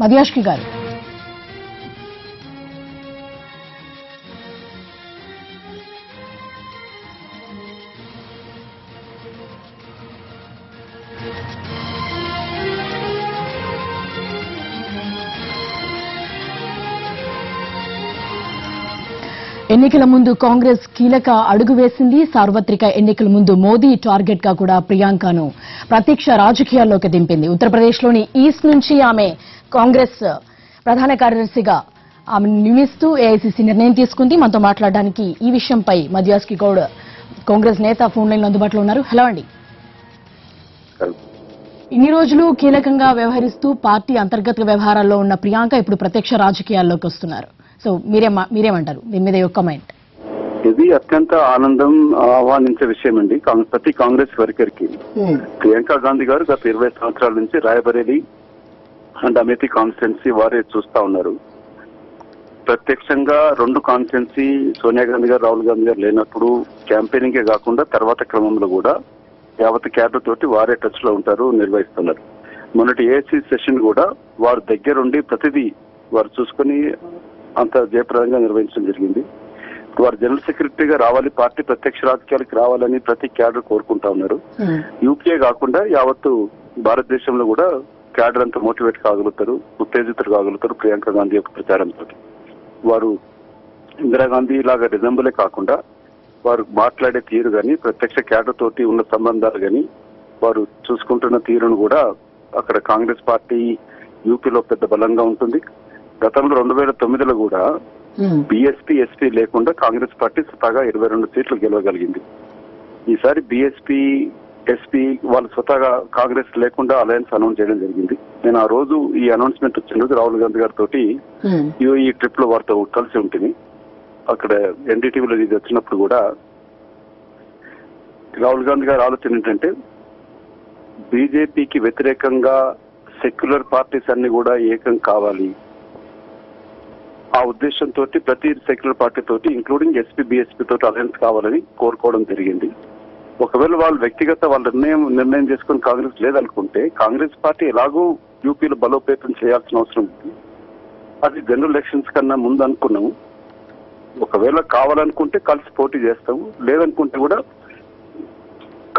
మధ్యాష్కి గారు. ఎన్నికల ముందు కాంగ్రెస్ కీలక అడుగు వేసింది. సార్వత్రిక ఎన్నికల ముందు మోదీ టార్గెట్ గా కూడా ప్రియాంకను ప్రత్యక్ష రాజకీయాల్లోకి దింపింది. ఉత్తరప్రదేశ్లోని ఈస్ట్ నుంచి ఆమె కాంగ్రెస్ ప్రధాన కార్యదర్శిగా ఆమె నియమిస్తూ ఏఐసీసీ నిర్ణయం తీసుకుంది. మనతో మాట్లాడడానికి ఈ విషయంపై మధ్యాస్కి గౌడ్ కాంగ్రెస్ నేత ఫోన్ లైన్ అందుబాటులో ఉన్నారు. హలో అండి. ఇన్ని రోజులు కీలకంగా వ్యవహరిస్తూ పార్టీ అంతర్గత వ్యవహారాల్లో ఉన్న ప్రియాంక ఇప్పుడు ప్రత్యక్ష రాజకీయాల్లోకి వస్తున్నారు. సో మీరేమంటారు దీని మీద యొక్క మైండ్? ఇది అత్యంత ఆనందం ఆహ్వానించే విషయం అండి ప్రతి కాంగ్రెస్ వర్కర్కి. ప్రియాంక గాంధీ గారు గత 20 సంవత్సరాల నుంచి రాయబరేలీ అండ్ అమేథీ కాన్స్టిట్యున్సీ వారే చూస్తా ఉన్నారు. ప్రత్యక్షంగా 2 కాన్స్టిట్యున్సీ సోనియా గాంధీ గారు, రాహుల్ గాంధీ గారు లేనప్పుడు క్యాంపెయినింగే కాకుండా తర్వాత క్రమంలో కూడా యావత్ క్యాడర్ తోటి వారే టచ్ లో ఉంటారు, నిర్వహిస్తున్నారు. మొన్నటి ఏఐసీ సెషన్ కూడా వారు దగ్గరుండి ప్రతిదీ వారు చూసుకుని అంత జయప్రదంగా నిర్వహించడం జరిగింది. వారు జనరల్ సెక్రటరీగా రావాలి, పార్టీ ప్రత్యక్ష రాజకీయాలకు రావాలని ప్రతి క్యాడర్ కోరుకుంటా ఉన్నారు. యూపీఏ కాకుండా యావత్తు భారతదేశంలో కూడా క్యాడర్ అంతా మోటివేట్ కాగలుగుతారు, ఉత్తేజితులు కాగలుగుతారు ప్రియాంక గాంధీ యొక్క ప్రచారంతో. వారు ఇందిరాగాంధీ లాగా రిజంబులే కాకుండా వారు మాట్లాడే తీరు గాని, ప్రత్యక్ష క్యాడర్ తోటి ఉన్న సంబంధాలు గాని, వారు చూసుకుంటున్న తీరును కూడా అక్కడ కాంగ్రెస్ పార్టీ యూపీలో పెద్ద బలంగా ఉంటుంది. గతంలో 2009లో కూడా బీఎస్పీ ఎస్పీ లేకుండా కాంగ్రెస్ పార్టీ స్వతహాగా 22 సీట్లు గెలవగలిగింది. ఈసారి బీఎస్పీ ఎస్పీ వాళ్ళు స్వతహాగా కాంగ్రెస్ లేకుండా అలయన్స్ అనౌన్స్ చేయడం జరిగింది. నేను ఆ రోజు ఈ అనౌన్స్మెంట్ వచ్చిన రోజు రాహుల్ గాంధీ గారితో ఈ ట్రిప్ లో వారితో కలిసి ఉంటుంది. అక్కడ ఎన్డీటీవీలో ఇది వచ్చినప్పుడు కూడా రాహుల్ గాంధీ గారి ఆలోచన ఏంటంటే బీజేపీకి వ్యతిరేకంగా సెక్యులర్ పార్టీస్ అన్ని కూడా ఏకం కావాలి. ఆ ఉద్దేశంతో ప్రతి సెక్యులర్ పార్టీ తోటి ఇంక్లూడింగ్ ఎస్పీ బీఎస్పీ తోటి అలయన్స్ కావాలని కోరుకోవడం జరిగింది. ఒకవేళ వాళ్ళు వ్యక్తిగత వాళ్ళ నిర్ణయం చేసుకుని కాంగ్రెస్ లేదనుకుంటే కాంగ్రెస్ పార్టీ ఎలాగూ యూపీలో బలోపేతం చేయాల్సిన అవసరం ఉంది. అది జనరల్ ఎలక్షన్స్ కన్నా ముందు అనుకున్నాము. ఒకవేళ కావాలనుకుంటే కలిసి పోటీ చేస్తాము, లేదనుకుంటే కూడా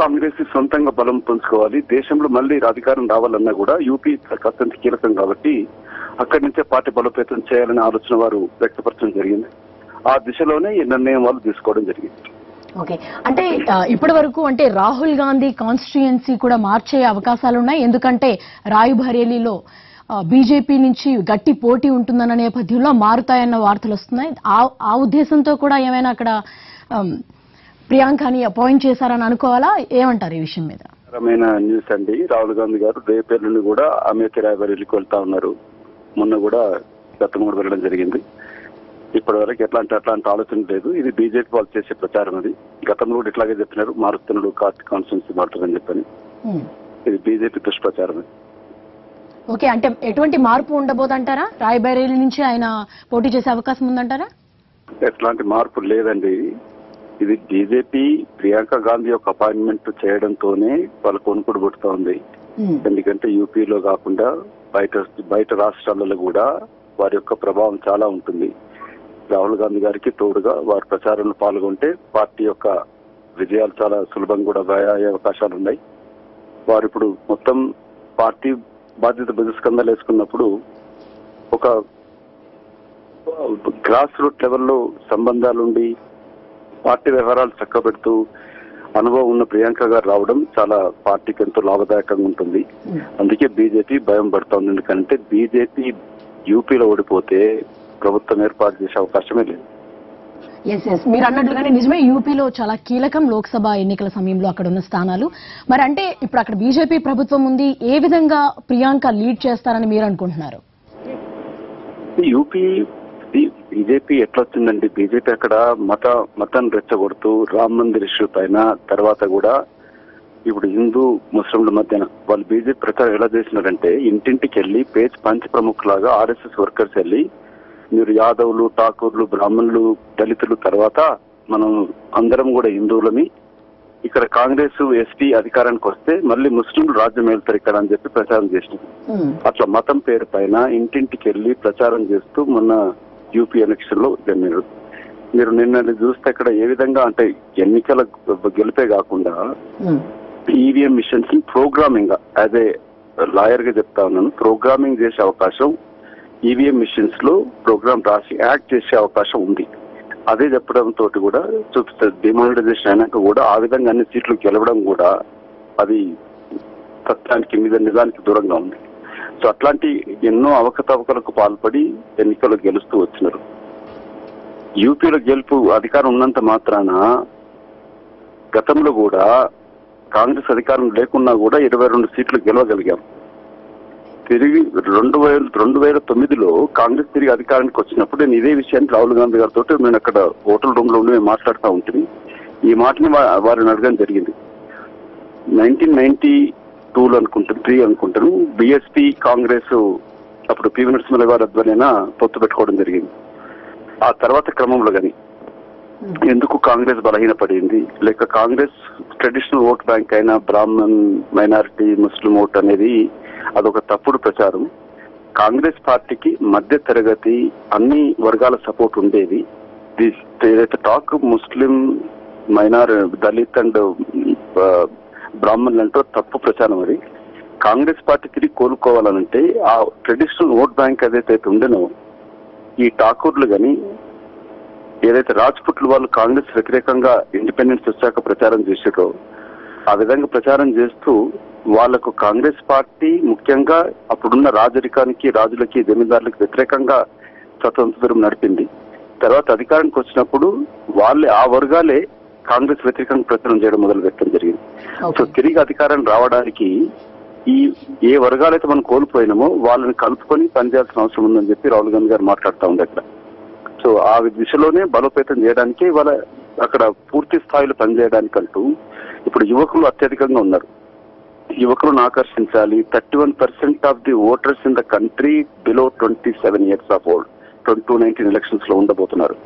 కాంగ్రెస్ సొంతంగా బలం పుంజుకోవాలి. దేశంలో మళ్ళీ అధికారం రావాలన్నా కూడా యూపీ అత్యంత కీలకం కాబట్టి అక్కడి నుంచే పార్టీ బలోపేతం చేయాలనే ఆలోచన వారు వ్యక్తపరచడం జరిగింది. ఆ దిశలోనే ఈ నిర్ణయం వాళ్ళు తీసుకోవడం జరిగింది. ఓకే, అంటే ఇప్పటి వరకు అంటే రాహుల్ గాంధీ కాన్స్టిట్యుయెన్సీ కూడా మార్చే అవకాశాలు ఉన్నాయి. ఎందుకంటే రాయ్బరేలీలో బీజేపీ నుంచి గట్టి పోటీ ఉంటుందన్న నేపథ్యంలో మారుతాయన్న వార్తలు వస్తున్నాయి. ఆ ఉద్దేశంతో కూడా ఏమైనా అక్కడ ప్రియాంకని అపాయింట్ చేశారని అనుకోవాలా? ఏమంటారు ఈ విషయం మీద? న్యూస్ అండి. రాహుల్ గాంధీ గారు రేపేళ్ళని కూడా అమేథీ రాయ్బరేలీకి వెళ్తా ఉన్నారు. మొన్న కూడా గతంలో కూడా వెళ్ళడం జరిగింది. ఇప్పటి వరకు అట్లాంటి ఆలోచన లేదు. ఇది బీజేపీ వాళ్ళు చేసే ప్రచారం. అది గతంలో కూడా ఇట్లాగే చెప్పినారు, మారుతున్నాడు కాన్స్టిట్యున్సీ మారుతుందని చెప్పని. ఇది బీజేపీ దుష్ప్రచారం. ఓకే, అంటే ఎటువంటి మార్పు ఉండబోదంటారా? రాయ్బరేలీ నుంచి ఆయన పోటీ చేసే అవకాశం ఉందంటారా? ఎట్లాంటి మార్పు లేదండి. ఇది బీజేపీ ప్రియాంక గాంధీ యొక్క అపాయింట్మెంట్ చేయడంతోనే వాళ్ళ కొనుక్కుడు పుడుతూ ఉంది. ఎందుకంటే యూపీలో కాకుండా బయట రాష్ట్రాలలో కూడా వారి యొక్క ప్రభావం చాలా ఉంటుంది. రాహుల్ గాంధీ గారికి తోడుగా వారి ప్రచారంలో పాల్గొంటే పార్టీ యొక్క విజయాలు చాలా సులభంగా కూడా అయ్యే అవకాశాలు ఉన్నాయి. వారు ఇప్పుడు మొత్తం పార్టీ బాధ్యత బుధస్కంధాలు వేసుకున్నప్పుడు ఒక గ్రాస్ రూట్ లెవెల్లో సంబంధాలుండి పార్టీ వ్యవహారాలు చక్కబెడుతూ అనుభవం ఉన్న ప్రియాంక గారు రావడం చాలా పార్టీకి ఎంతో లాభదాయకంగా ఉంటుంది. అందుకే బీజేపీ భయం పడుతోంది. ఎందుకంటే బీజేపీ యూపీలో ఓడిపోతే ప్రభుత్వం ఏర్పాటు చేసే అవకాశమే లేదు. మీరు అన్నట్లుగానే నిజమే, యూపీలో చాలా కీలకం లోక్సభ ఎన్నికల సమయంలో అక్కడ ఉన్న స్థానాలు. మరి అంటే ఇప్పుడు అక్కడ బీజేపీ ప్రభుత్వం ఉంది, ఏ విధంగా ప్రియాంక లీడ్ చేస్తారని మీరు అనుకుంటున్నారు? యూపీ బీజేపీ ఎట్లా వచ్చిందండి? బీజేపీ అక్కడ మతాన్ని రెచ్చగొడుతూ రామ్ మందిర్ ఇష్యూ పైన, తర్వాత కూడా ఇప్పుడు హిందూ ముస్లింల మధ్యన వాళ్ళు బీజేపీ ప్రచారం ఎలా చేసినారంటే ఇంటింటికి వెళ్ళి పంచ ప్రముఖులాగా ఆర్ఎస్ఎస్ వర్కర్స్ వెళ్ళి మీరు యాదవులు, ఠాకూర్లు, బ్రాహ్మణులు, దళితులు, తర్వాత మనం అందరం కూడా హిందువులని ఇక్కడ కాంగ్రెస్ ఎస్పీ అధికారానికి వస్తే మళ్ళీ ముస్లింలు రాజ్యం వెళ్తారు ఇక్కడ అని చెప్పి ప్రచారం చేసినారు. అట్లా మతం పేరు పైన ఇంటింటికి వెళ్లి ప్రచారం చేస్తూ మొన్న యూపీ ఎలక్షన్ లో మీరు నిన్న చూస్తే ఇక్కడ ఏ విధంగా అంటే ఎన్నికల గెలిపే కాకుండా EVM machines programming as a lawyer గా చెప్తా ఉన్నాను, ప్రోగ్రామింగ్ చేసే అవకాశం ఈవీఎం మిషన్స్ లో ప్రోగ్రామ్ రాసి యాక్ట్ చేసే అవకాశం ఉంది. అదే చెప్పడంతో కూడా చూపిస్తారు డిమానిటైజేషన్ అయినాక కూడా ఆ విధంగా అన్ని సీట్లు గెలవడం కూడా అది సత్యానికి మీద నిజానికి దూరంగా ఉంది. సో అట్లాంటి ఎన్నో అవకతవకలకు పాల్పడి ఎన్నికల్లో గెలుస్తూ వచ్చినారు. యూపీలో గెలుపు అధికారం ఉన్నంత మాత్రాన గతంలో కూడా కాంగ్రెస్ అధికారం లేకున్నా కూడా 22 సీట్లు గెలవగలిగాం. తిరిగి 2009లో కాంగ్రెస్ తిరిగి అధికారానికి వచ్చినప్పుడు నేను ఇదే విషయాన్ని రాహుల్ గాంధీ గారితో నేను అక్కడ హోటల్ రూమ్ లో ఉండి మేము మాట్లాడుతూ ఉంటుంది. ఈ మాటని వారిని అడగడం జరిగింది. 1992లో అనుకుంటాను 3 అనుకుంటాను బీఎస్పీ కాంగ్రెస్ అప్పుడు పివి నరసింహ గారి ఆధ్వర్యాన పొత్తు పెట్టుకోవడం జరిగింది. ఆ తర్వాత క్రమంలో కానీ ఎందుకు కాంగ్రెస్ బలహీనపడింది, లేక కాంగ్రెస్ ట్రెడిషనల్ ఓట్ బ్యాంక్ అయిన బ్రాహ్మణ్ మైనారిటీ ముస్లిం ఓట్ అనేది అదొక తప్పుడు ప్రచారం. కాంగ్రెస్ పార్టీకి మధ్య తరగతి అన్ని వర్గాల సపోర్ట్ ఉండేది. ఏదైతే టాక్ ముస్లిం దళిత్ అండ్ బ్రాహ్మణులు అంటూ తప్పు ప్రచారం. అది కాంగ్రెస్ పార్టీ తిరిగి కోలుకోవాలనంటే ఆ ట్రెడిషనల్ ఓట్ బ్యాంక్ ఏదైతే ఉండేనో ఈ ఠాకూర్లు కానీ ఏదైతే రాజ్పుట్లు వాళ్ళు కాంగ్రెస్ వ్యతిరేకంగా ఇండిపెండెన్స్ వచ్చాక ప్రచారం చేసారో ఆ విధంగా ప్రచారం చేస్తూ వాళ్లకు కాంగ్రెస్ పార్టీ ముఖ్యంగా అప్పుడున్న రాజరికానికి రాజులకి జమీందారులకు వ్యతిరేకంగా స్వతంత్రం నడిపింది. తర్వాత అధికారానికి వచ్చినప్పుడు వాళ్ళే ఆ వర్గాలే కాంగ్రెస్ వ్యతిరేకంగా ప్రచారం చేయడం మొదలు పెట్టడం జరిగింది. సో తిరిగి అధికారం రావడానికి ఏ వర్గాలైతే మనం కోల్పోయినామో వాళ్ళని కలుపుకొని పనిచేయాల్సిన అవసరం ఉందని చెప్పి రాహుల్ గాంధీ గారు మాట్లాడుతూ ఉంది అక్కడ. సో ఆ దిశలోనే బలోపేతం చేయడానికి వాళ్ళ అక్కడ పూర్తి స్థాయిలో పనిచేయడానికంటూ ఇప్పుడు యువకులు అత్యధికంగా ఉన్నారు. యువకులను ఆకర్షించాలి. 31% of the voters in the country below 27 years of old 2019 elections లో ఉండబోతున్నారు.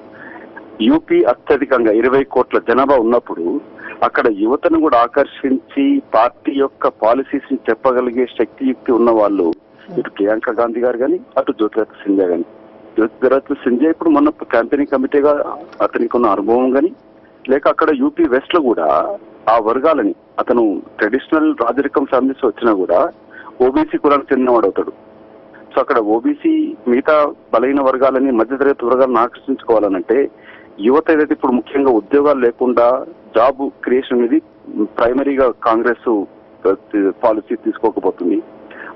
యూపీ అత్యధికంగా 20 కోట్ల జనాభా ఉన్నప్పుడు అక్కడ యువతను కూడా ఆకర్షించి పార్టీ యొక్క పాలసీస్ ని చెప్పగలిగే శక్తియుక్తి ఉన్న వాళ్ళు ఇటు ప్రియాంక గాంధీ గారు కానీ అటు జ్యోతిరాదిత్య సింధియా కానీ. జ్యోతిరాదిత్య సింధియా ఇప్పుడు మొన్న క్యాంపెయినింగ్ కమిటీగా అతనికి ఉన్న అనుభవం కానీ లేక అక్కడ యూపీ వెస్ట్ లో కూడా ఆ వర్గాలని అతను ట్రెడిషనల్ రాజరికం ఫ్యామిలీస్ వచ్చినా కూడా ఓబీసీ కులానికి చెందినవాడు అవుతాడు. సో అక్కడ ఓబీసీ మిగతా బలహీన వర్గాలని మధ్యతరగతి వర్గాలను ఆకర్షించుకోవాలనంటే యువత ఏదైతే ఇప్పుడు ముఖ్యంగా ఉద్యోగాలు లేకుండా జాబ్ క్రియేషన్ అనేది ప్రైమరీగా కాంగ్రెస్ పాలసీ తీసుకోకపోతుంది.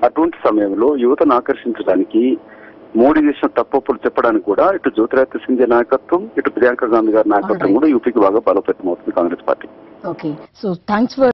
అటువంటి సమయంలో యువతను ఆకర్షించడానికి మోడీ చేసిన తప్పులు చెప్పడానికి కూడా ఇటు జ్యోతిరాదిత్య సింధియా నాయకత్వం ఇటు ప్రియాంక గాంధీ గారి నాయకత్వం కూడా యూపీకి బాగా బలోపేతం అవుతుంది Congress party. Okay, so thanks for